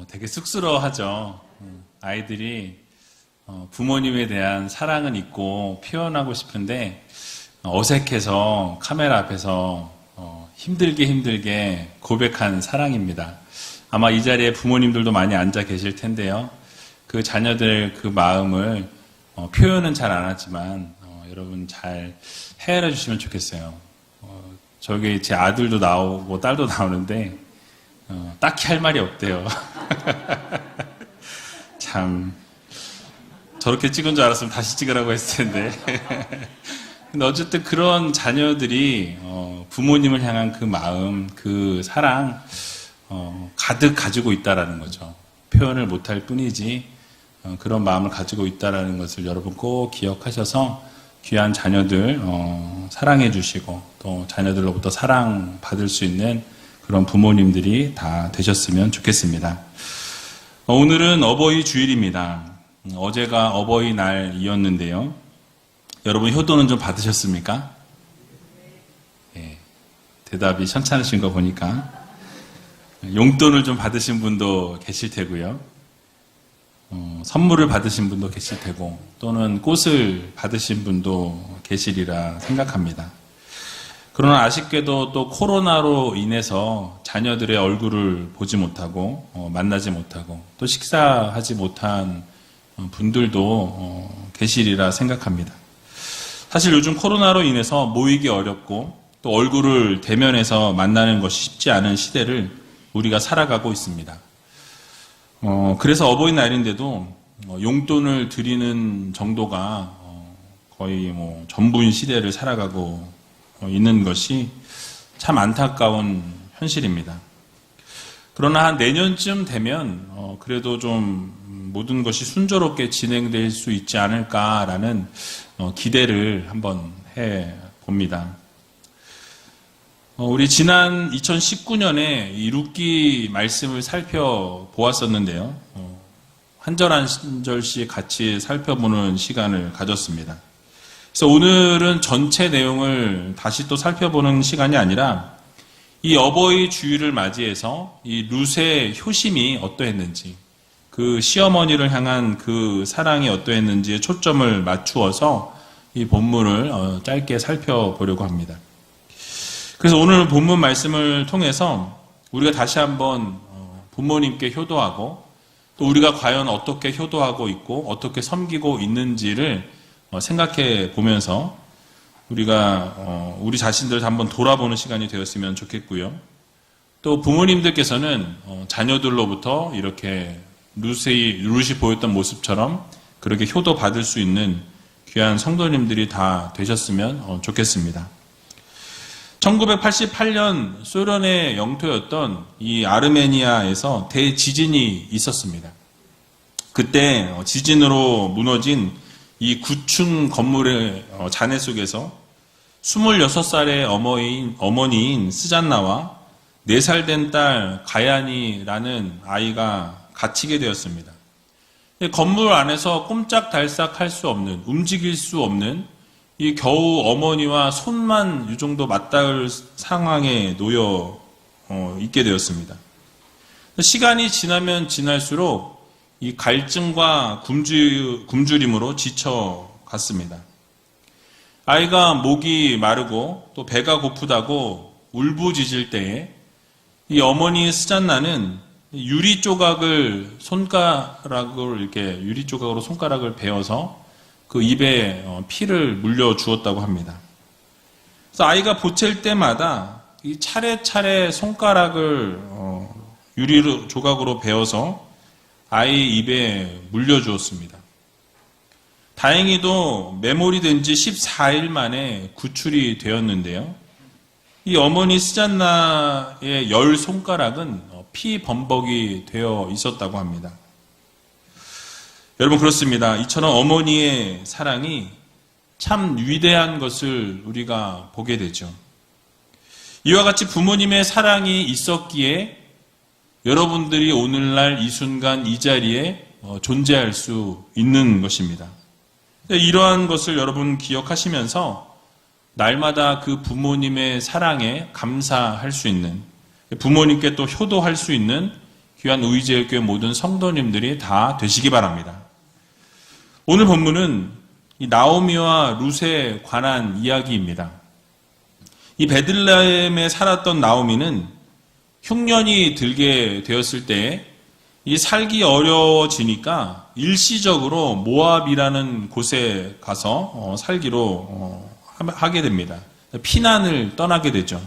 되게 쑥스러워하죠. 아이들이 부모님에 대한 사랑은 있고 표현하고 싶은데 어색해서 카메라 앞에서 힘들게 고백한 사랑입니다. 아마 이 자리에 부모님들도 많이 앉아 계실 텐데요. 그 자녀들 그 마음을 표현은 잘 안 하지만 여러분 잘 헤아려 주시면 좋겠어요. 저기 제 아들도 나오고 딸도 나오는데 딱히 할 말이 없대요. 참 저렇게 찍은 줄 알았으면 다시 찍으라고 했을 텐데. 근데 어쨌든 그런 자녀들이 부모님을 향한 그 마음, 그 사랑 가득 가지고 있다라는 거죠. 표현을 못할 뿐이지 그런 마음을 가지고 있다라는 것을 여러분 꼭 기억하셔서 귀한 자녀들 사랑해 주시고 또 자녀들로부터 사랑 받을 수 있는 그런 부모님들이 다 되셨으면 좋겠습니다. 오늘은 어버이 주일입니다. 어제가 어버이날이었는데요. 여러분 효도는 좀 받으셨습니까? 네, 대답이 현찮으신 거 보니까 용돈을 좀 받으신 분도 계실 테고요. 선물을 받으신 분도 계실 테고 또는 꽃을 받으신 분도 계시리라 생각합니다. 그러나 아쉽게도 또 코로나로 인해서 자녀들의 얼굴을 보지 못하고 만나지 못하고 또 식사하지 못한 분들도 계시리라 생각합니다. 사실 요즘 코로나로 인해서 모이기 어렵고 또 얼굴을 대면해서 만나는 것이 쉽지 않은 시대를 우리가 살아가고 있습니다. 그래서 어버이날인데도 용돈을 드리는 정도가 거의 전부인 시대를 살아가고 있는 것이 참 안타까운 현실입니다. 그러나 한 내년쯤 되면 그래도 좀 모든 것이 순조롭게 진행될 수 있지 않을까라는 기대를 한번 해봅니다. 우리 지난 2019년에 이 룻기 말씀을 살펴보았었는데요. 한 절 한 절씩 같이 살펴보는 시간을 가졌습니다. 그래서 오늘은 전체 내용을 다시 또 살펴보는 시간이 아니라 이 어버이 주일을 맞이해서 이 룻의 효심이 어떠했는지 그 시어머니를 향한 그 사랑이 어떠했는지에 초점을 맞추어서 이 본문을 짧게 살펴보려고 합니다. 그래서 오늘 본문 말씀을 통해서 우리가 다시 한번 부모님께 효도하고 또 우리가 과연 어떻게 효도하고 있고 어떻게 섬기고 있는지를 생각해 보면서 우리가 우리 자신들 한번 돌아보는 시간이 되었으면 좋겠고요. 또 부모님들께서는 자녀들로부터 이렇게 룻이 보였던 모습처럼 그렇게 효도 받을 수 있는 귀한 성도님들이 다 되셨으면 좋겠습니다. 1988년 소련의 영토였던 이 아르메니아에서 대지진이 있었습니다. 그때 지진으로 무너진 이 9층 건물의 잔해 속에서 26살의 어머니인 스잔나와 4살 된 딸 가야니라는 아이가 갇히게 되었습니다. 건물 안에서 꼼짝달싹 할 수 없는, 움직일 수 없는 이 겨우 어머니와 손만 이 정도 맞닿을 상황에 놓여 있게 되었습니다. 시간이 지나면 지날수록 이 갈증과 굶주림으로 지쳐갔습니다. 아이가 목이 마르고 또 배가 고프다고 울부짖을 때에 이 어머니 스잔나는 유리 조각으로 손가락을 베어서 그 입에 피를 물려 주었다고 합니다. 그래서 아이가 보챌 때마다 이 차례차례 손가락을 유리 조각으로 베어서 아이 입에 물려 주었습니다. 다행히도 메모리된 지 14일 만에 구출이 되었는데요. 이 어머니 스잔나의 10손가락은 피 범벅이 되어 있었다고 합니다. 여러분 그렇습니다. 이처럼 어머니의 사랑이 참 위대한 것을 우리가 보게 되죠. 이와 같이 부모님의 사랑이 있었기에 여러분들이 오늘날 이 순간 이 자리에 존재할 수 있는 것입니다. 이러한 것을 여러분 기억하시면서 날마다 그 부모님의 사랑에 감사할 수 있는, 부모님께 또 효도할 수 있는 귀한 우이제일교회 모든 성도님들이 다 되시기 바랍니다. 오늘 본문은 이 나오미와 룻에 관한 이야기입니다. 이 베들레헴에 살았던 나오미는 흉년이 들게 되었을 때 이 살기 어려워지니까 일시적으로 모압이라는 곳에 가서 살기로 하게 됩니다. 피난을 떠나게 되죠.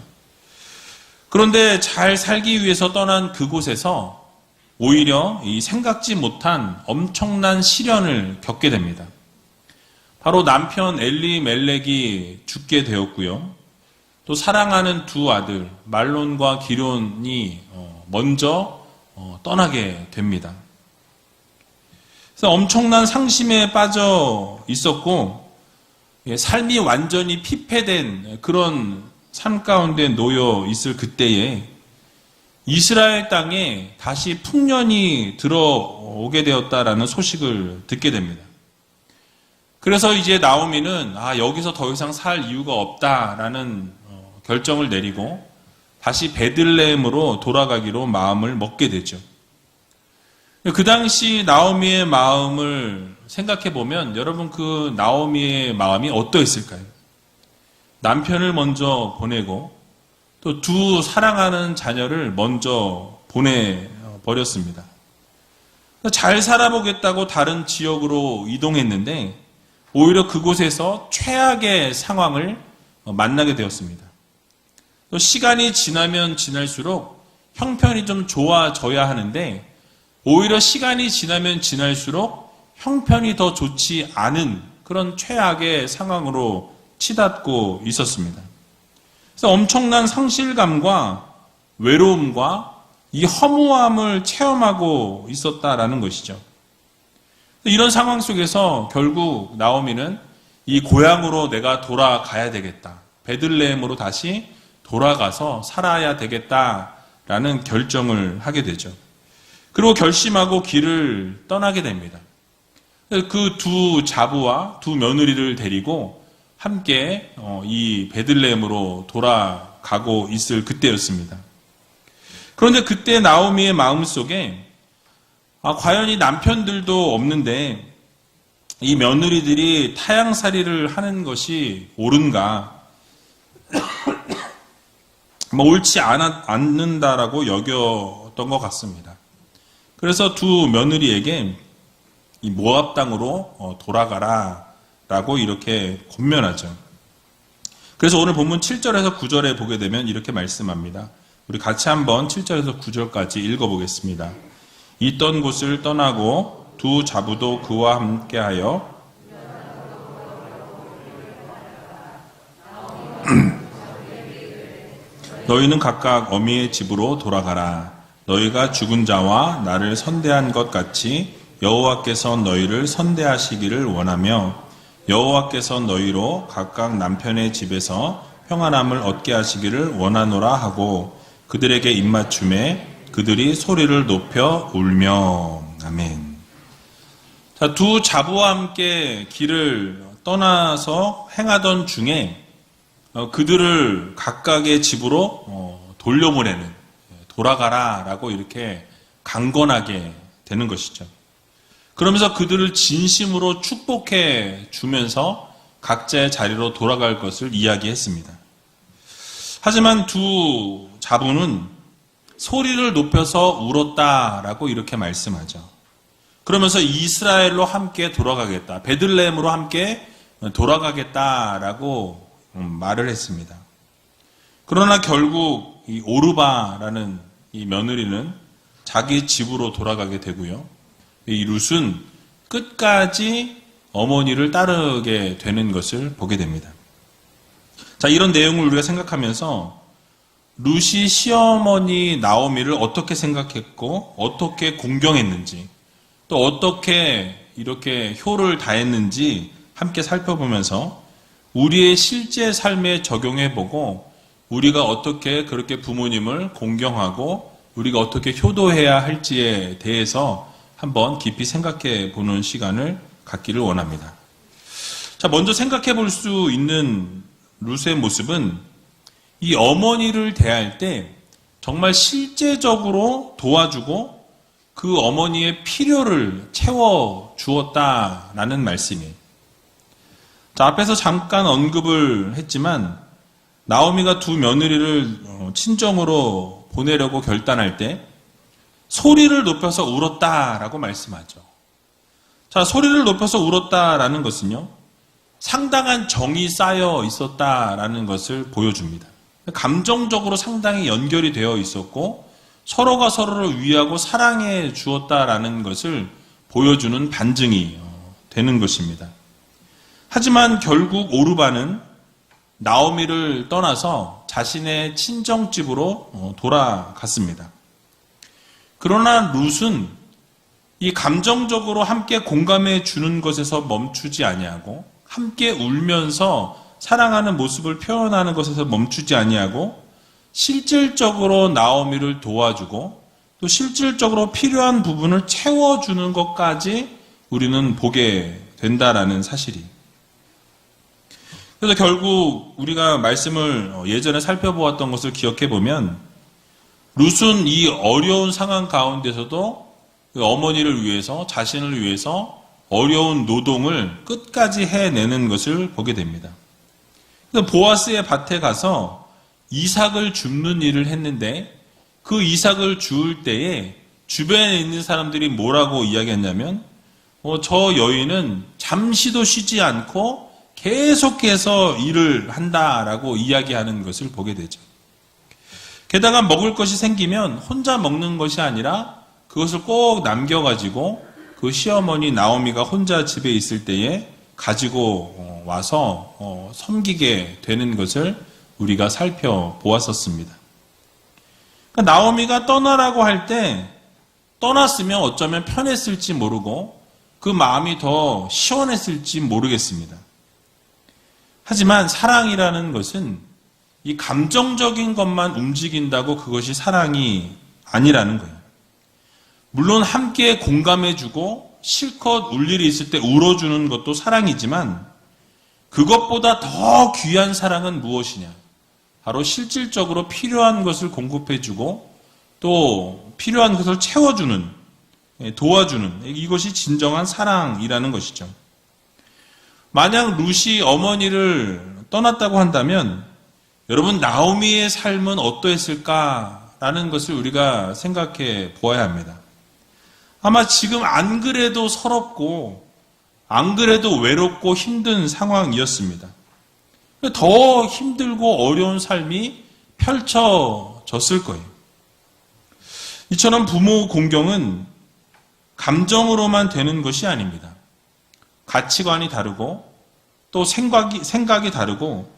그런데 잘 살기 위해서 떠난 그곳에서 오히려 이 생각지 못한 엄청난 시련을 겪게 됩니다. 바로 남편 엘리멜렉이 죽게 되었고요. 또 사랑하는 두 아들 말론과 기론이 먼저 떠나게 됩니다. 그래서 엄청난 상심에 빠져 있었고 삶이 완전히 피폐된 그런 삶 가운데 놓여 있을 그때에 이스라엘 땅에 다시 풍년이 들어오게 되었다라는 소식을 듣게 됩니다. 그래서 이제 나오미는 여기서 더 이상 살 이유가 없다라는 결정을 내리고 다시 베들레헴으로 돌아가기로 마음을 먹게 되죠. 그 당시 나오미의 마음을 생각해 보면 여러분 그 나오미의 마음이 어떠했을까요? 남편을 먼저 보내고 또 두 사랑하는 자녀를 먼저 보내버렸습니다. 잘 살아보겠다고 다른 지역으로 이동했는데 오히려 그곳에서 최악의 상황을 만나게 되었습니다. 또 시간이 지나면 지날수록 형편이 좀 좋아져야 하는데 오히려 시간이 지나면 지날수록 형편이 더 좋지 않은 그런 최악의 상황으로 치닫고 있었습니다. 그래서 엄청난 상실감과 외로움과 이 허무함을 체험하고 있었다라는 것이죠. 이런 상황 속에서 결국 나오미는 이 고향으로 내가 돌아가야 되겠다. 베들레헴으로 다시 돌아가서 살아야 되겠다라는 결정을 하게 되죠. 그리고 결심하고 길을 떠나게 됩니다. 그 두 자부와 두 며느리를 데리고 함께 이 베들레헴으로 돌아가고 있을 그때였습니다. 그런데 그때 나오미의 마음속에 과연 이 남편들도 없는데 이 며느리들이 타향살이를 하는 것이 옳은가? 옳지 않는다라고 여겼던 것 같습니다. 그래서 두 며느리에게 이 모압 땅으로 돌아가라라고 이렇게 권면하죠. 그래서 오늘 본문 7절에서 9절에 보게 되면 이렇게 말씀합니다. 우리 같이 한번 7절에서 9절까지 읽어보겠습니다. 있던 곳을 떠나고 두 자부도 그와 함께하여 너희는 각각 어미의 집으로 돌아가라. 너희가 죽은 자와 나를 선대한 것 같이 여호와께서 너희를 선대하시기를 원하며 여호와께서 너희로 각각 남편의 집에서 평안함을 얻게 하시기를 원하노라 하고 그들에게 입맞춤에 그들이 소리를 높여 울며. 아멘. 자, 두 자부와 함께 길을 떠나서 행하던 중에 그들을 각각의 집으로 돌려보내는, 돌아가라라고 이렇게 강권하게 되는 것이죠. 그러면서 그들을 진심으로 축복해 주면서 각자의 자리로 돌아갈 것을 이야기했습니다. 하지만 두 자부는 소리를 높여서 울었다라고 이렇게 말씀하죠. 그러면서 이스라엘로 함께 돌아가겠다, 베들레헴으로 함께 돌아가겠다라고 말을 했습니다. 그러나 결국 이 오르바라는 이 며느리는 자기 집으로 돌아가게 되고요. 이 룻은 끝까지 어머니를 따르게 되는 것을 보게 됩니다. 자, 이런 내용을 우리가 생각하면서 룻이 시어머니 나오미를 어떻게 생각했고 어떻게 공경했는지 또 어떻게 이렇게 효를 다했는지 함께 살펴보면서 우리의 실제 삶에 적용해보고 우리가 어떻게 그렇게 부모님을 공경하고 우리가 어떻게 효도해야 할지에 대해서 한번 깊이 생각해 보는 시간을 갖기를 원합니다. 자, 먼저 생각해 볼 수 있는 룻의 모습은 이 어머니를 대할 때 정말 실제적으로 도와주고 그 어머니의 필요를 채워 주었다라는 말씀이에요. 자, 앞에서 잠깐 언급을 했지만 나오미가 두 며느리를 친정으로 보내려고 결단할 때 소리를 높여서 울었다라고 말씀하죠. 자, 소리를 높여서 울었다라는 것은요, 상당한 정이 쌓여 있었다라는 것을 보여줍니다. 감정적으로 상당히 연결이 되어 있었고 서로가 서로를 위하고 사랑해 주었다라는 것을 보여주는 반증이 되는 것입니다. 하지만 결국 오르바는 나오미를 떠나서 자신의 친정집으로 돌아갔습니다. 그러나 룻은 이 감정적으로 함께 공감해 주는 것에서 멈추지 아니하고 함께 울면서 사랑하는 모습을 표현하는 것에서 멈추지 아니하고 실질적으로 나오미를 도와주고 또 실질적으로 필요한 부분을 채워주는 것까지 우리는 보게 된다라는 사실이. 그래서 결국 우리가 말씀을 예전에 살펴보았던 것을 기억해 보면 룻은 이 어려운 상황 가운데서도 어머니를 위해서 자신을 위해서 어려운 노동을 끝까지 해내는 것을 보게 됩니다. 그래서 보아스의 밭에 가서 이삭을 줍는 일을 했는데 그 이삭을 주울 때에 주변에 있는 사람들이 뭐라고 이야기했냐면 저 여인은 잠시도 쉬지 않고 계속해서 일을 한다라고 이야기하는 것을 보게 되죠. 게다가 먹을 것이 생기면 혼자 먹는 것이 아니라 그것을 꼭 남겨가지고 그 시어머니 나오미가 혼자 집에 있을 때에 가지고 와서 섬기게 되는 것을 우리가 살펴보았었습니다. 그러니까 나오미가 떠나라고 할 때 떠났으면 어쩌면 편했을지 모르고 그 마음이 더 시원했을지 모르겠습니다. 하지만 사랑이라는 것은 이 감정적인 것만 움직인다고 그것이 사랑이 아니라는 거예요. 물론 함께 공감해주고 실컷 울 일이 있을 때 울어주는 것도 사랑이지만 그것보다 더 귀한 사랑은 무엇이냐? 바로 실질적으로 필요한 것을 공급해주고 또 필요한 것을 채워주는, 도와주는 이것이 진정한 사랑이라는 것이죠. 만약 룻이 어머니를 떠났다고 한다면 여러분 나오미의 삶은 어떠했을까라는 것을 우리가 생각해 보아야 합니다. 아마 지금 안 그래도 서럽고 안 그래도 외롭고 힘든 상황이었습니다. 더 힘들고 어려운 삶이 펼쳐졌을 거예요. 이처럼 부모 공경은 감정으로만 되는 것이 아닙니다. 가치관이 다르고 또 생각이 다르고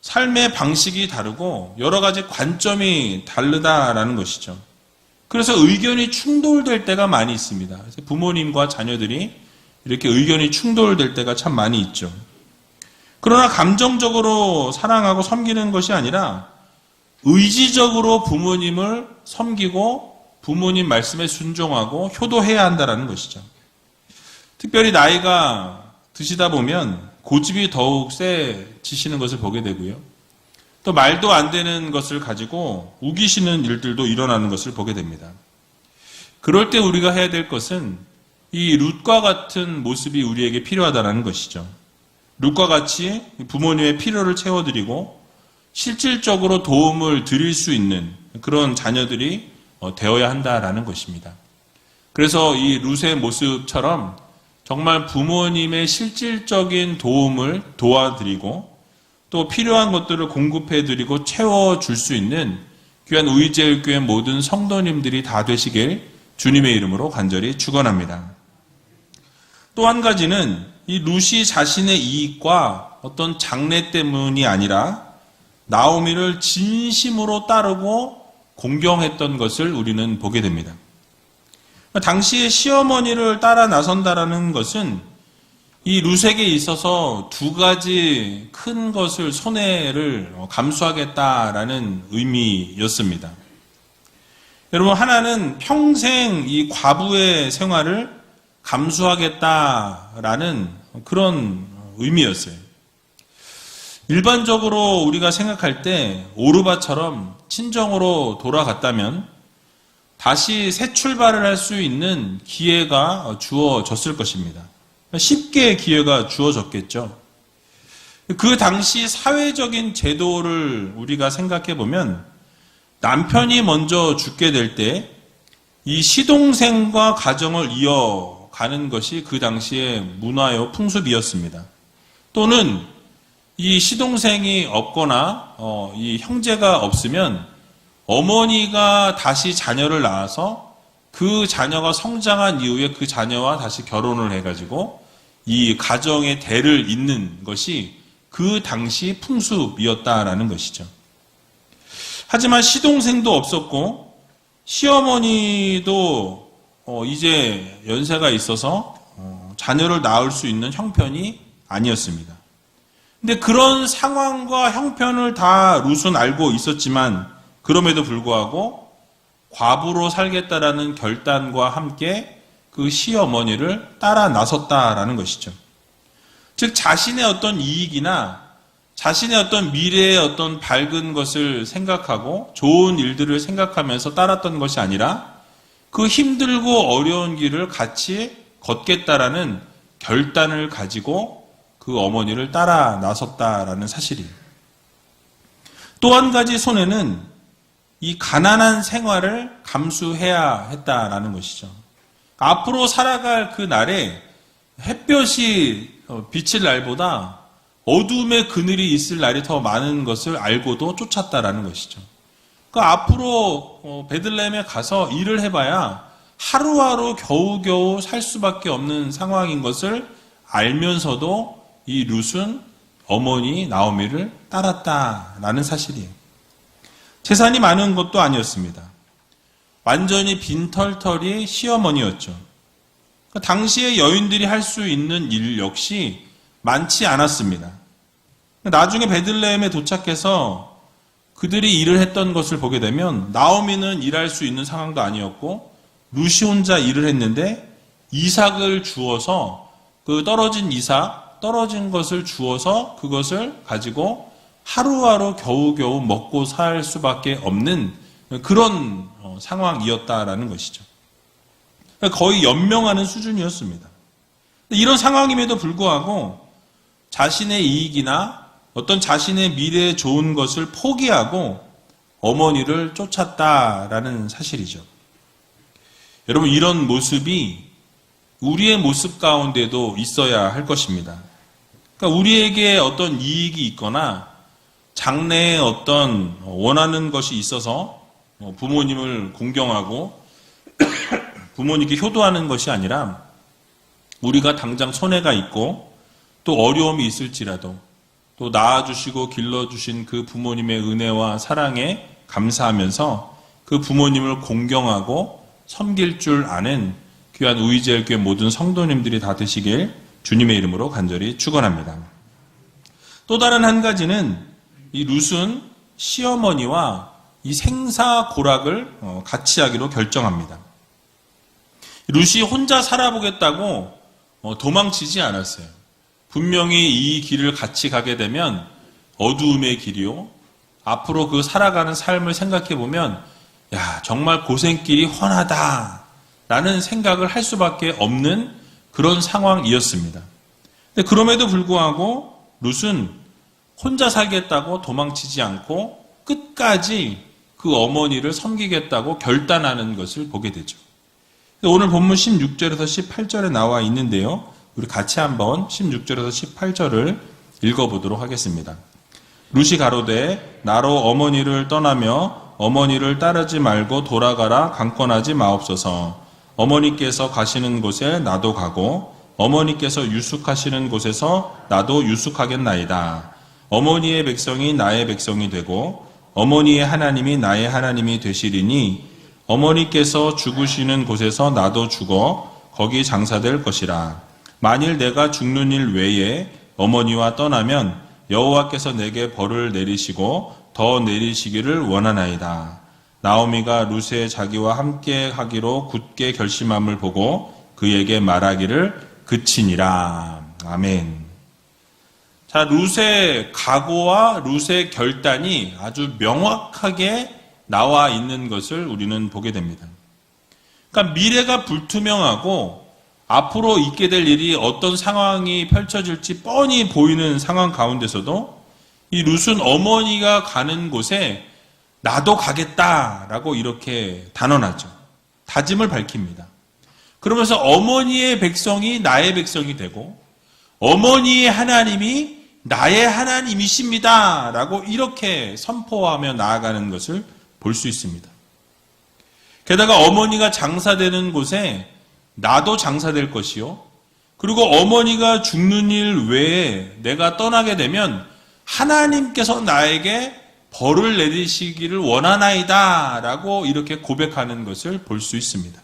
삶의 방식이 다르고 여러 가지 관점이 다르다라는 것이죠. 그래서 의견이 충돌될 때가 많이 있습니다. 그래서 부모님과 자녀들이 이렇게 의견이 충돌될 때가 참 많이 있죠. 그러나 감정적으로 사랑하고 섬기는 것이 아니라 의지적으로 부모님을 섬기고 부모님 말씀에 순종하고 효도해야 한다는 것이죠. 특별히 나이가 드시다 보면 고집이 더욱 세지시는 것을 보게 되고요. 또 말도 안 되는 것을 가지고 우기시는 일들도 일어나는 것을 보게 됩니다. 그럴 때 우리가 해야 될 것은 이 룻과 같은 모습이 우리에게 필요하다는 것이죠. 룻과 같이 부모님의 필요를 채워드리고 실질적으로 도움을 드릴 수 있는 그런 자녀들이 되어야 한다라는 것입니다. 그래서 이 룻의 모습처럼 정말 부모님의 실질적인 도움을 도와드리고 또 필요한 것들을 공급해드리고 채워줄 수 있는 귀한 우이제일교회 모든 성도님들이 다 되시길 주님의 이름으로 간절히 축원합니다. 또 한 가지는 이 룻이 자신의 이익과 어떤 장래 때문이 아니라 나오미를 진심으로 따르고 공경했던 것을 우리는 보게 됩니다. 당시에 시어머니를 따라 나선다라는 것은 이 룻에게 있어서 두 가지 큰 것을 손해를 감수하겠다라는 의미였습니다. 여러분 하나는 평생 이 과부의 생활을 감수하겠다라는 그런 의미였어요. 일반적으로 우리가 생각할 때 오르바처럼 친정으로 돌아갔다면 다시 새 출발을 할 수 있는 기회가 주어졌을 것입니다. 쉽게 기회가 주어졌겠죠. 그 당시 사회적인 제도를 우리가 생각해 보면 남편이 먼저 죽게 될 때 이 시동생과 가정을 이어가는 것이 그 당시의 문화요 풍습이었습니다. 또는 이 시동생이 없거나 이 형제가 없으면 어머니가 다시 자녀를 낳아서 그 자녀가 성장한 이후에 그 자녀와 다시 결혼을 해가지고 이 가정의 대를 잇는 것이 그 당시 풍습이었다라는 것이죠. 하지만 시동생도 없었고 시어머니도 이제 연세가 있어서 자녀를 낳을 수 있는 형편이 아니었습니다. 근데 그런 상황과 형편을 다 룻은 알고 있었지만 그럼에도 불구하고 과부로 살겠다라는 결단과 함께 그 시어머니를 따라 나섰다라는 것이죠. 즉 자신의 어떤 이익이나 자신의 어떤 미래의 어떤 밝은 것을 생각하고 좋은 일들을 생각하면서 따랐던 것이 아니라 그 힘들고 어려운 길을 같이 걷겠다라는 결단을 가지고 그 어머니를 따라 나섰다라는 사실이에요. 또 한 가지 손해는 이 가난한 생활을 감수해야 했다라는 것이죠. 앞으로 살아갈 그 날에 햇볕이 비칠 날보다 어둠의 그늘이 있을 날이 더 많은 것을 알고도 쫓았다라는 것이죠. 그러니까 앞으로 베들레헴에 가서 일을 해봐야 하루하루 겨우겨우 살 수밖에 없는 상황인 것을 알면서도 이 룻은 어머니 나오미를 따랐다라는 사실이에요. 재산이 많은 것도 아니었습니다. 완전히 빈털털이 시어머니였죠. 그러니까 당시의 여인들이 할 수 있는 일 역시 많지 않았습니다. 나중에 베들레헴에 도착해서 그들이 일을 했던 것을 보게 되면 나오미는 일할 수 있는 상황도 아니었고 룻이 혼자 일을 했는데 이삭을 주어서 그 떨어진 것을 주어서 그것을 가지고 하루하루 겨우겨우 먹고 살 수밖에 없는 그런 상황이었다라는 것이죠. 거의 연명하는 수준이었습니다. 이런 상황임에도 불구하고 자신의 이익이나 어떤 자신의 미래에 좋은 것을 포기하고 어머니를 쫓았다라는 사실이죠. 여러분, 이런 모습이 우리의 모습 가운데도 있어야 할 것입니다. 그러니까 우리에게 어떤 이익이 있거나 장래에 어떤 원하는 것이 있어서 부모님을 공경하고 부모님께 효도하는 것이 아니라 우리가 당장 손해가 있고 또 어려움이 있을지라도 또 낳아주시고 길러주신 그 부모님의 은혜와 사랑에 감사하면서 그 부모님을 공경하고 섬길 줄 아는 귀한 우이제일교회 모든 성도님들이 다 되시길 주님의 이름으로 간절히 축원합니다. 또 다른 한 가지는 이 룻은 시어머니와 이 생사고락을 같이 하기로 결정합니다. 룻이 혼자 살아보겠다고 도망치지 않았어요. 분명히 이 길을 같이 가게 되면 어두움의 길이요. 앞으로 그 살아가는 삶을 생각해 보면 야, 정말 고생길이 훤하다 라는 생각을 할 수밖에 없는 그런 상황이었습니다. 근데 그럼에도 불구하고 룻은 혼자 살겠다고 도망치지 않고 끝까지 그 어머니를 섬기겠다고 결단하는 것을 보게 되죠. 오늘 본문 16절에서 18절에 나와 있는데요. 우리 같이 한번 16절에서 18절을 읽어보도록 하겠습니다. 룻이 가로되 나로 어머니를 떠나며 어머니를 따르지 말고 돌아가라 강권하지 마옵소서. 어머니께서 가시는 곳에 나도 가고 어머니께서 유숙하시는 곳에서 나도 유숙하겠나이다. 어머니의 백성이 나의 백성이 되고 어머니의 하나님이 나의 하나님이 되시리니 어머니께서 죽으시는 곳에서 나도 죽어 거기 장사될 것이라. 만일 내가 죽는 일 외에 어머니와 떠나면 여호와께서 내게 벌을 내리시고 더 내리시기를 원하나이다. 나오미가 룻의 자기와 함께 하기로 굳게 결심함을 보고 그에게 말하기를 그치니라. 아멘. 자, 룻의 각오와 룻의 결단이 아주 명확하게 나와 있는 것을 우리는 보게 됩니다. 그러니까 미래가 불투명하고 앞으로 있게 될 일이 어떤 상황이 펼쳐질지 뻔히 보이는 상황 가운데서도 이 룻은 어머니가 가는 곳에 나도 가겠다라고 이렇게 단언하죠. 다짐을 밝힙니다. 그러면서 어머니의 백성이 나의 백성이 되고 어머니의 하나님이 나의 하나님이십니다 라고 이렇게 선포하며 나아가는 것을 볼 수 있습니다. 게다가 어머니가 장사되는 곳에 나도 장사될 것이요. 그리고 어머니가 죽는 일 외에 내가 떠나게 되면 하나님께서 나에게 벌을 내리시기를 원하나이다 라고 이렇게 고백하는 것을 볼 수 있습니다.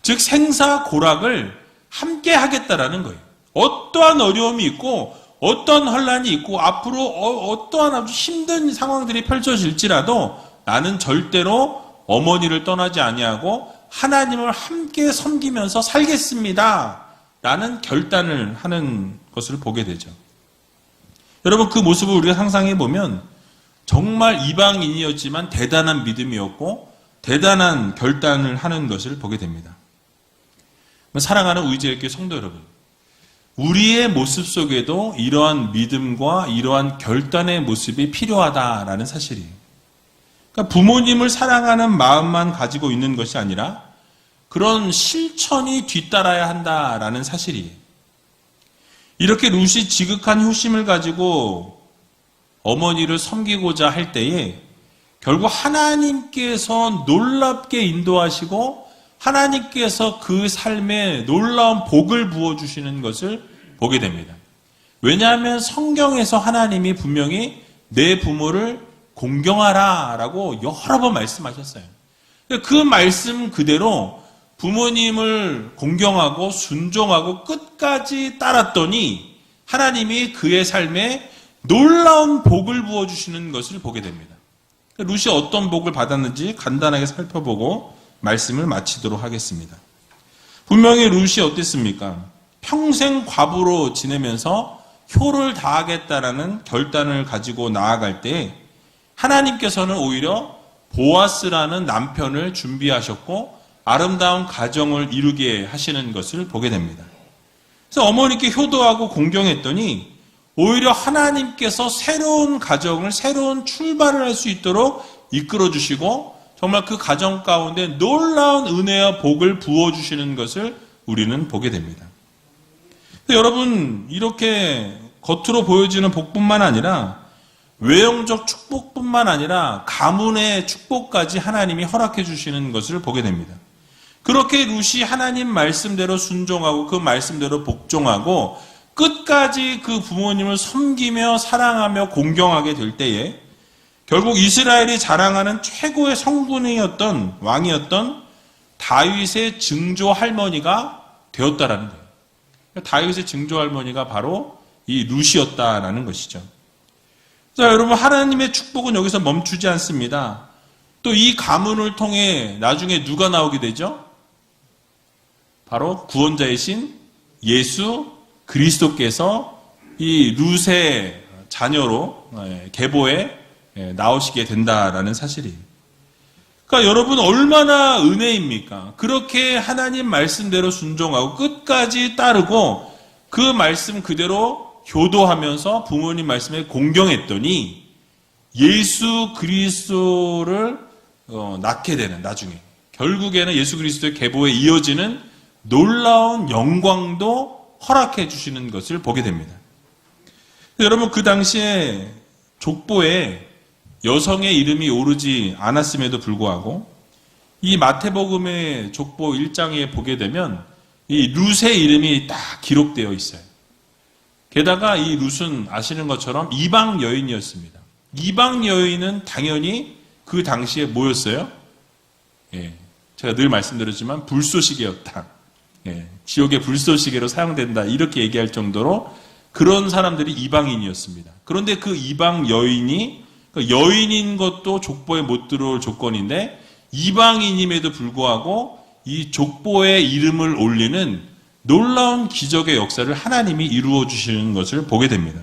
즉 생사고락을 함께 하겠다라는 거예요. 어떠한 어려움이 있고 어떠한 혼란이 있고 앞으로 어떠한 아주 힘든 상황들이 펼쳐질지라도 나는 절대로 어머니를 떠나지 아니하고 하나님을 함께 섬기면서 살겠습니다 라는 결단을 하는 것을 보게 되죠. 여러분 그 모습을 우리가 상상해 보면 정말 이방인이었지만 대단한 믿음이었고 대단한 결단을 하는 것을 보게 됩니다. 사랑하는 의지의 성도 여러분, 우리의 모습 속에도 이러한 믿음과 이러한 결단의 모습이 필요하다라는 사실이에요. 그러니까 부모님을 사랑하는 마음만 가지고 있는 것이 아니라 그런 실천이 뒤따라야 한다라는 사실이에요. 이렇게 룻이 지극한 효심을 가지고 어머니를 섬기고자 할 때에 결국 하나님께서 놀랍게 인도하시고 하나님께서 그 삶에 놀라운 복을 부어주시는 것을 보게 됩니다. 왜냐하면 성경에서 하나님이 분명히 내 부모를 공경하라 라고 여러 번 말씀하셨어요. 그 말씀 그대로 부모님을 공경하고 순종하고 끝까지 따랐더니 하나님이 그의 삶에 놀라운 복을 부어주시는 것을 보게 됩니다. 룻이 어떤 복을 받았는지 간단하게 살펴보고 말씀을 마치도록 하겠습니다. 분명히 룻이 어땠습니까? 평생 과부로 지내면서 효를 다하겠다라는 결단을 가지고 나아갈 때 하나님께서는 오히려 보아스라는 남편을 준비하셨고 아름다운 가정을 이루게 하시는 것을 보게 됩니다. 그래서 어머니께 효도하고 공경했더니 오히려 하나님께서 새로운 가정을 새로운 출발을 할 수 있도록 이끌어 주시고 정말 그 가정 가운데 놀라운 은혜와 복을 부어주시는 것을 우리는 보게 됩니다. 여러분 이렇게 겉으로 보여지는 복뿐만 아니라 외형적 축복뿐만 아니라 가문의 축복까지 하나님이 허락해 주시는 것을 보게 됩니다. 그렇게 룻이 하나님 말씀대로 순종하고 그 말씀대로 복종하고 끝까지 그 부모님을 섬기며 사랑하며 공경하게 될 때에 결국 이스라엘이 자랑하는 최고의 성군이었던 왕이었던 다윗의 증조 할머니가 되었다라는 거예요. 다윗의 증조 할머니가 바로 이 룻이었다라는 것이죠. 자, 여러분 하나님의 축복은 여기서 멈추지 않습니다. 또 이 가문을 통해 나중에 누가 나오게 되죠? 바로 구원자이신 예수 그리스도께서 이 룻의 자녀로 계보에 나오시게 된다라는 사실이에요. 그러니까 여러분 얼마나 은혜입니까? 그렇게 하나님 말씀대로 순종하고 끝까지 따르고 그 말씀 그대로 효도하면서 부모님 말씀에 공경했더니 예수 그리스도를 낳게 되는 나중에 결국에는 예수 그리스도의 계보에 이어지는 놀라운 영광도 허락해 주시는 것을 보게 됩니다. 여러분 그 당시에 족보에 여성의 이름이 오르지 않았음에도 불구하고 이 마태복음의 족보 1장에 보게 되면 이 룻의 이름이 딱 기록되어 있어요. 게다가 이 룻은 아시는 것처럼 이방 여인이었습니다. 이방 여인은 당연히 그 당시에 뭐였어요? 제가 늘 말씀드렸지만 불쏘시개였다. 지옥의 불쏘시개로 사용된다. 이렇게 얘기할 정도로 그런 사람들이 이방인이었습니다. 그런데 그 이방 여인이 여인인 것도 족보에 못 들어올 조건인데 이방인임에도 불구하고 이 족보에 이름을 올리는 놀라운 기적의 역사를 하나님이 이루어 주시는 것을 보게 됩니다.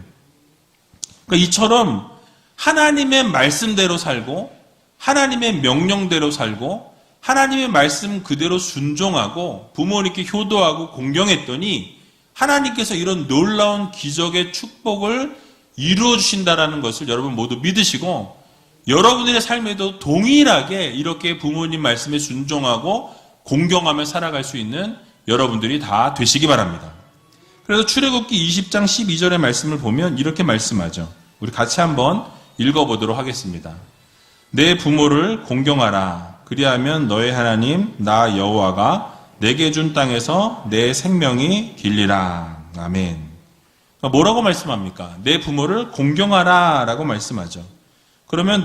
그러니까 이처럼 하나님의 말씀대로 살고 하나님의 명령대로 살고 하나님의 말씀 그대로 순종하고 부모님께 효도하고 공경했더니 하나님께서 이런 놀라운 기적의 축복을 이루어 주신다라는 것을 여러분 모두 믿으시고 여러분들의 삶에도 동일하게 이렇게 부모님 말씀에 순종하고 공경하며 살아갈 수 있는 여러분들이 다 되시기 바랍니다. 그래서 출애굽기 20장 12절의 말씀을 보면 이렇게 말씀하죠. 우리 같이 한번 읽어보도록 하겠습니다. 내 부모를 공경하라. 그리하면 너의 하나님 나 여호와가 내게 준 땅에서 내 생명이 길리라. 아멘. 뭐라고 말씀합니까? 내 부모를 공경하라 라고 말씀하죠. 그러면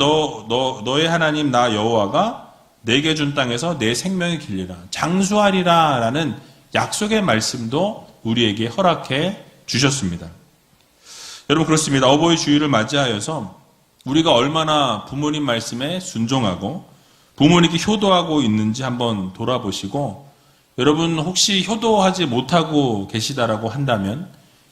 너의 하나님 나 여호와가 내게 준 땅에서 내 생명이 길리라. 장수하리라 라는 약속의 말씀도 우리에게 허락해 주셨습니다. 여러분 그렇습니다. 어버이 주일을 맞이하여서 우리가 얼마나 부모님 말씀에 순종하고 부모님께 효도하고 있는지 한번 돌아보시고 여러분 혹시 효도하지 못하고 계시다라고 한다면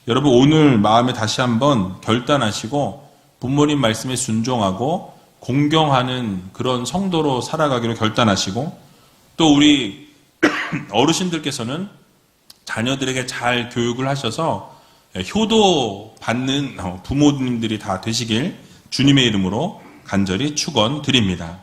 여러분 오늘 마음에 다시 한번 결단하시고 부모님 말씀에 순종하고 공경하는 그런 성도로 살아가기로 결단하시고 또 우리 어르신들께서는 자녀들에게 잘 교육을 하셔서 효도받는 부모님들이 다 되시길 주님의 이름으로 간절히 축원드립니다.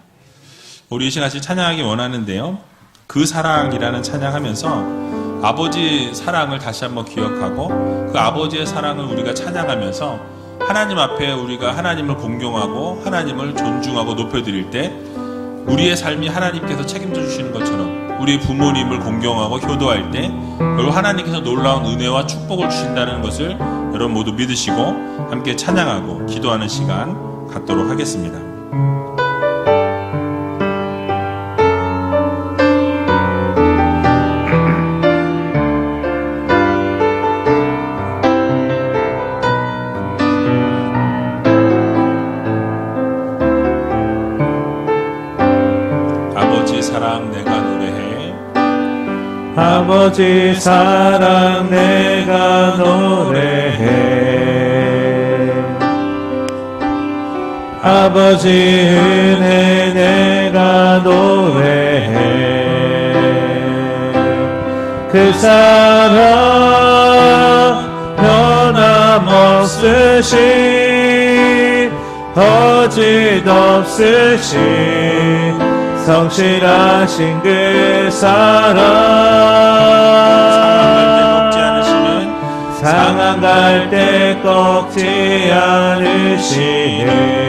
우리 이 시간 같이 찬양하기 원하는데요. 그 사랑이라는 찬양하면서 아버지 사랑을 다시 한번 기억하고 그 아버지의 사랑을 우리가 찬양하면서 하나님 앞에 우리가 하나님을 공경하고 하나님을 존중하고 높여드릴 때 우리의 삶이 하나님께서 책임져 주시는 것처럼 우리 부모님을 공경하고 효도할 때 결국 하나님께서 놀라운 은혜와 축복을 주신다는 것을 여러분 모두 믿으시고 함께 찬양하고 기도하는 시간 갖도록 하겠습니다. 아버지 사랑 내가 노래해 아버지 은혜 내가 노래해 그 사랑 변함없으시 거짓 없으시 성실하신 그 사랑 상한 갈 때 꺾지 않으시네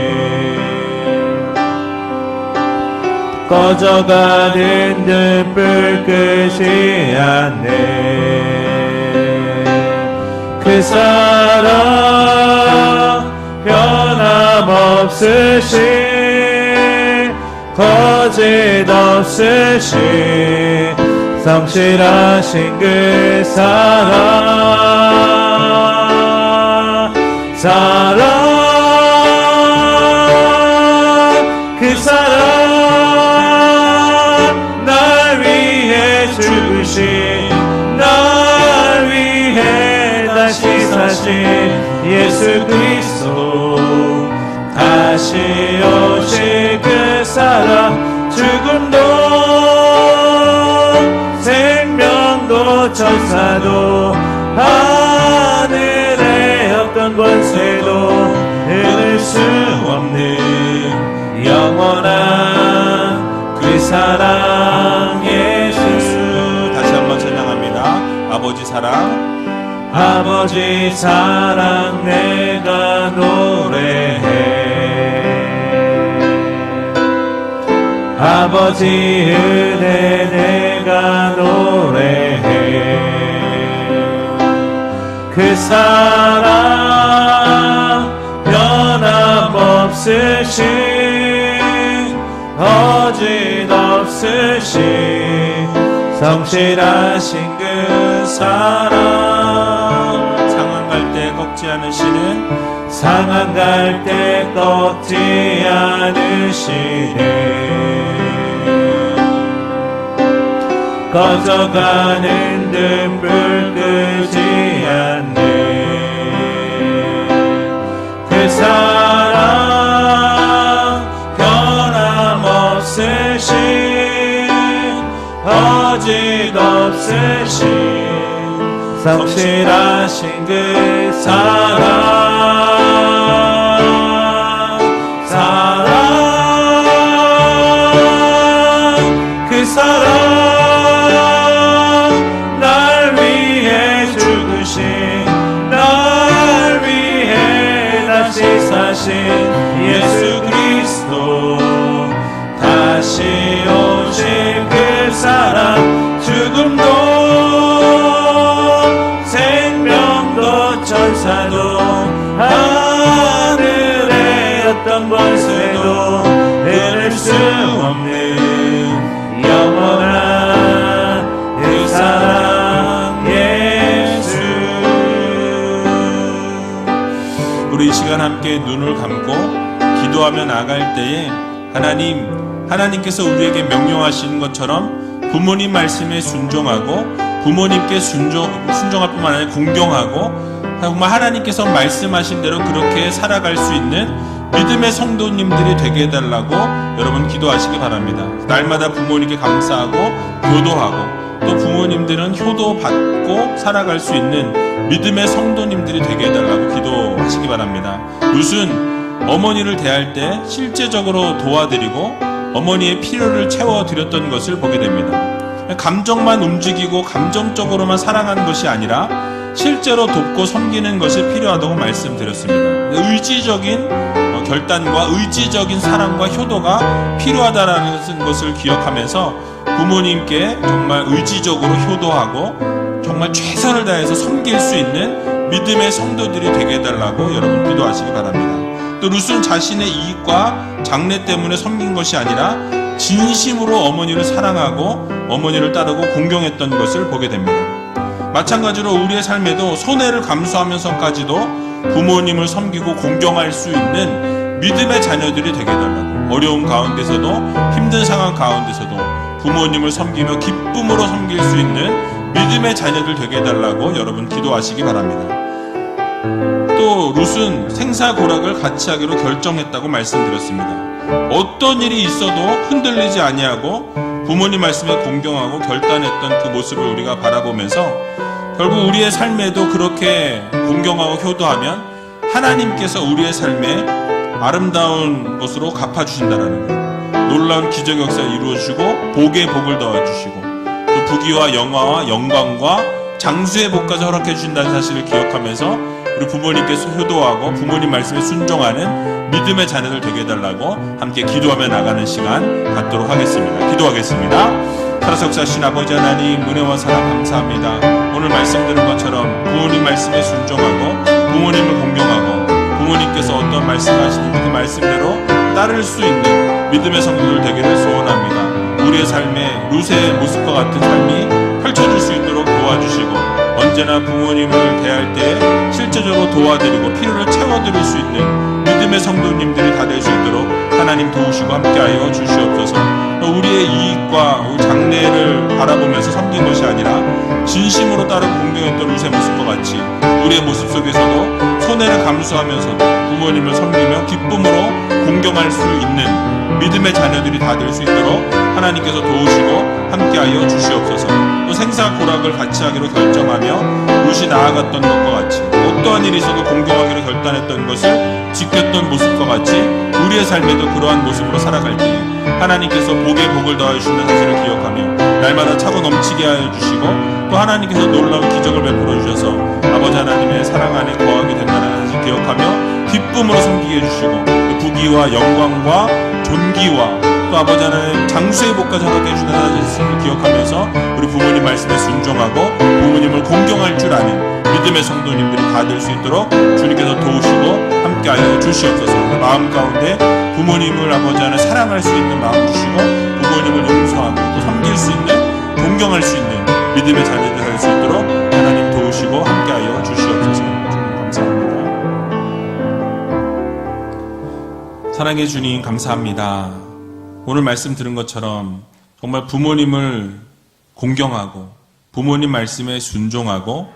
꺼져가는 등불 끄지 않네 그 사랑 변함없으시 거짓 없으시 성실하신 그 사랑 그 사랑 날 위해 죽으신 날 위해 다시 사신 예수 그리스도 다시 오실 그 사랑 죽음도 생명도 천사도 하늘의 어떤 권세도 끊을 수 없는 영원한 그 사랑 예수 다시 한번 찬양합니다. 아버지 사랑 아버지 사랑 내가 노래해 아버지 은혜 내가 노래해 그 사랑 변함없으시 거짓 없으시 성실하신 그 사랑 상한 갈 때 꺾지 않으시는 상한 갈 때 꺾지 않으시네 꺼져가는 등불 끄지 않네 그 사랑 변함없으시 거짓없으신 성실하신 그 그 사랑 날 위해 죽으신 날 위해 다시 사신 예수 그리스도 다시 오실 그 사랑 죽음도 생명도 천사도 하늘의 어떤 권세도 이룰 수 없는 영원한 그 사랑 예수. 우리 이 시간 함께 눈을 감고 기도하며 나갈 때에 하나님께서 우리에게 명령하시는 것처럼 부모님 말씀에 순종하고 부모님께 순종할 뿐만 아니라 공경하고 정말 하나님께서 말씀하신 대로 그렇게 살아갈 수 있는 믿음의 성도님들이 되게 해달라고 여러분 기도하시기 바랍니다. 날마다 부모님께 감사하고 효도하고 또 부모님들은 효도받고 살아갈 수 있는 믿음의 성도님들이 되게 해달라고 기도하시기 바랍니다. 룻은 어머니를 대할 때 실제적으로 도와드리고 어머니의 필요를 채워드렸던 것을 보게 됩니다. 감정만 움직이고 감정적으로만 사랑하는 것이 아니라 실제로 돕고 섬기는 것이 필요하다고 말씀드렸습니다. 의지적인 결단과 의지적인 사랑과 효도가 필요하다는 것을 기억하면서 부모님께 정말 의지적으로 효도하고 정말 최선을 다해서 섬길 수 있는 믿음의 성도들이 되게 해달라고 여러분 기도하시기 바랍니다. 또 룻은 자신의 이익과 장래 때문에 섬긴 것이 아니라 진심으로 어머니를 사랑하고 어머니를 따르고 공경했던 것을 보게 됩니다. 마찬가지로 우리의 삶에도 손해를 감수하면서까지도 부모님을 섬기고 공경할 수 있는 믿음의 자녀들이 되게 해달라고, 어려운 가운데서도 힘든 상황 가운데서도 부모님을 섬기며 기쁨으로 섬길 수 있는 믿음의 자녀들 되게 해달라고 여러분 기도하시기 바랍니다. 또 룻은 생사고락을 같이 하기로 결정했다고 말씀드렸습니다. 어떤 일이 있어도 흔들리지 아니하고 부모님 말씀에 공경하고 결단했던 그 모습을 우리가 바라보면서 결국 우리의 삶에도 그렇게 공경하고 효도하면 하나님께서 우리의 삶에 아름다운 것으로 갚아주신다는 것, 놀라운 기적 역사를 이루어주시고 복에 복을 더해주시고 또 부귀와 영화와 영광과 장수의 복까지 허락해 주신다는 사실을 기억하면서 우리 부모님께서 효도하고 부모님 말씀에 순종하는 믿음의 자녀들 되게 해달라고 함께 기도하며 나가는 시간 갖도록 하겠습니다. 기도하겠습니다. 살아서 역사하신 아버지 하나님, 은혜와 사랑 감사합니다. 오늘 말씀드린 것처럼 부모님 말씀에 순종하고 부모님을 공경하고 부모님께서 어떤 말씀하시는지 그 말씀대로 따를 수 있는 믿음의 성도들 되기를 소원합니다. 우리의 삶에 룻의 모습과 같은 삶이 펼쳐질 수 있도록 도와주시고 언제나 부모님을 대할 때 실제적으로 도와드리고 필요를 채워드릴 수 있는 믿음의 성도님들이 다 될 수 있도록 하나님 도우시고 함께하여 주시옵소서. 우리의 이익과 우리 장래를 바라보면서 섬긴 것이 아니라 진심으로 따르고 공경했던 룻의 모습과 같이 우리의 모습 속에서도 손해를 감수하면서도 부모님을 섬기며 기쁨으로 공경할 수 있는 믿음의 자녀들이 다 될 수 있도록 하나님께서 도우시고 함께하여 주시옵소서. 또 생사고락을 같이 하기로 결정하며 룻이 나아갔던 것과 같이 어떠한 일이 있어도 공경하기로 결단했던 것을 지켰던 모습과 같이 우리의 삶에도 그러한 모습으로 살아갈 때 하나님께서 복에 복을 더하여 주신다는 사실을 기억하며 날마다 차고 넘치게 하여 주시고 또 하나님께서 놀라운 기적을 베풀어 주셔서 아버지 하나님의 사랑 안에 거하게 된다는 사실을 기억하며 기쁨으로 섬기게 해주시고 부귀와 영광과 존귀와 또 아버지 하나님 장수의 복까지 허락해 주신다는 사실을 기억하면서 우리 부모님 말씀에 순종하고 부모님을 공경할 줄 아는 믿음의 성도님들이 다 될 수 있도록 주님께서 도우시고 함께하여 주시옵소서. 마음 가운데 부모님을 아버지 하나님 사랑할 수 있는 마음 주시고 부모님을 용서하고 또 섬길 수 있는 공경할 수 있는 믿음의 자녀들 될 수 있도록 하나님 도우시고 함께하여 주시옵소서. 주님 감사합니다. 사랑의 주님 감사합니다. 오늘 말씀 들은 것처럼 정말 부모님을 공경하고 부모님 말씀에 순종하고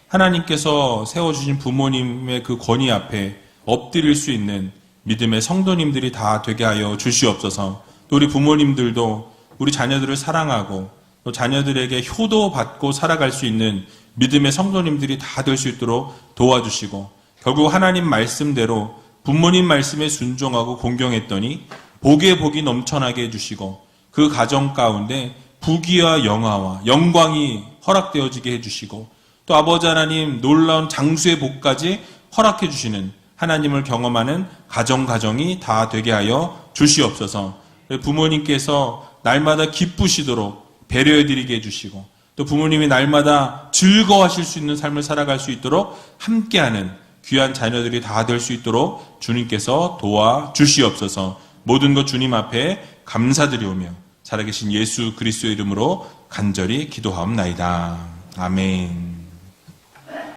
하나님께서 세워주신 부모님의 그 권위 앞에 엎드릴 수 있는 믿음의 성도님들이 다 되게 하여 주시옵소서. 또 우리 부모님들도 우리 자녀들을 사랑하고 또 자녀들에게 효도받고 살아갈 수 있는 믿음의 성도님들이 다 될 수 있도록 도와주시고, 결국 하나님 말씀대로 부모님 말씀에 순종하고 공경했더니 복에 복이 넘쳐나게 해주시고, 그 가정 가운데 부귀와 영화와 영광이 허락되어지게 해주시고, 또 아버지 하나님 놀라운 장수의 복까지 허락해 주시는 하나님을 경험하는 가정이 다 되게 하여 주시옵소서. 부모님께서 날마다 기쁘시도록 배려해드리게 해주시고, 또 부모님이 날마다 즐거워하실 수 있는 삶을 살아갈 수 있도록 함께하는 귀한 자녀들이 다 될 수 있도록 주님께서 도와주시옵소서. 모든 것 주님 앞에 감사드리오며 살아계신 예수 그리스도의 이름으로 간절히 기도하옵나이다. 아멘.